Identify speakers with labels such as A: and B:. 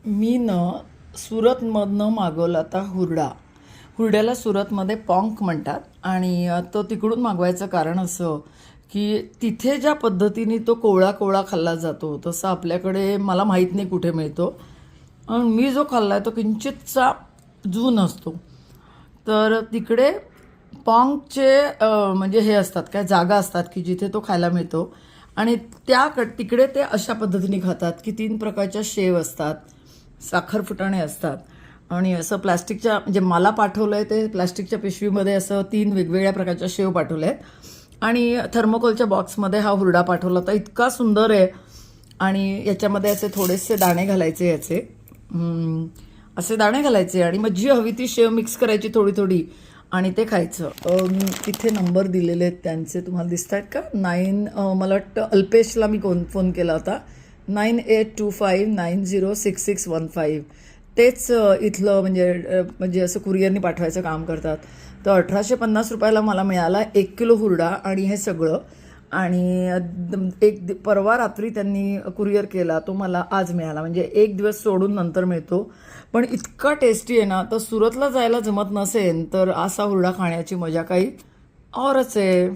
A: मी सुरतमधनं मागवला आता हुरड्याला सुरतमध्ये पॉंक म्हणतात. आणि तो तिकडून मागवायचं कारण असं की तिथे ज्या पद्धतीने तो कोवळा कोवळा खाल्ला जातो तसं आपल्याकडे मला माहीत नाही कुठे मिळतो. आणि मी जो खाल्ला आहे तो किंचितचा जून असतो. तर तिकडे पॉंकचे म्हणजे हे असतात काय जागा असतात की जिथे तो खायला मिळतो. आणि तिकडे ते अशा पद्धतीने खातात की 3 प्रकारच्या शेव असतात, साखर फुटाणे असतात. आणि असं प्लास्टिकच्या म्हणजे मला पाठवलं आहे ते प्लास्टिकच्या पिशवीमध्ये असं 3 वेगवेगळ्या प्रकारच्या शेव पाठवले आहेत. आणि थर्मोकोलच्या बॉक्समध्ये हा हुरडा पाठवला होता. इतका सुंदर आहे. आणि याच्यामध्ये असे थोडेसे दाणे घालायचे याचे असे दाणे घालायचे आणि मग जी हवी ती शेव मिक्स करायची थोडी थोडी आणि ते खायचं. तिथे नंबर दिलेले आहेत त्यांचे तुम्हाला दिसत आहेत का? मला वाटतं अल्पेशला मी फोन केला होता. 9825906615. तेच इथलं म्हणजे असं कुरिअरनी पाठवायचं काम करतात. तर 1850 रुपयाला मला मिळाला 1 किलो हुरडा आणि हे सगळं. आणि परवा रात्री त्यांनी कुरिअर केला, तो मला आज मिळाला. म्हणजे एक दिवस सोडून नंतर मिळतो. पण इतका टेस्टी आहे ना, तर सुरतला जायला जमत नसेल तर असा हुरडा खाण्याची मजा काही औरच आहे.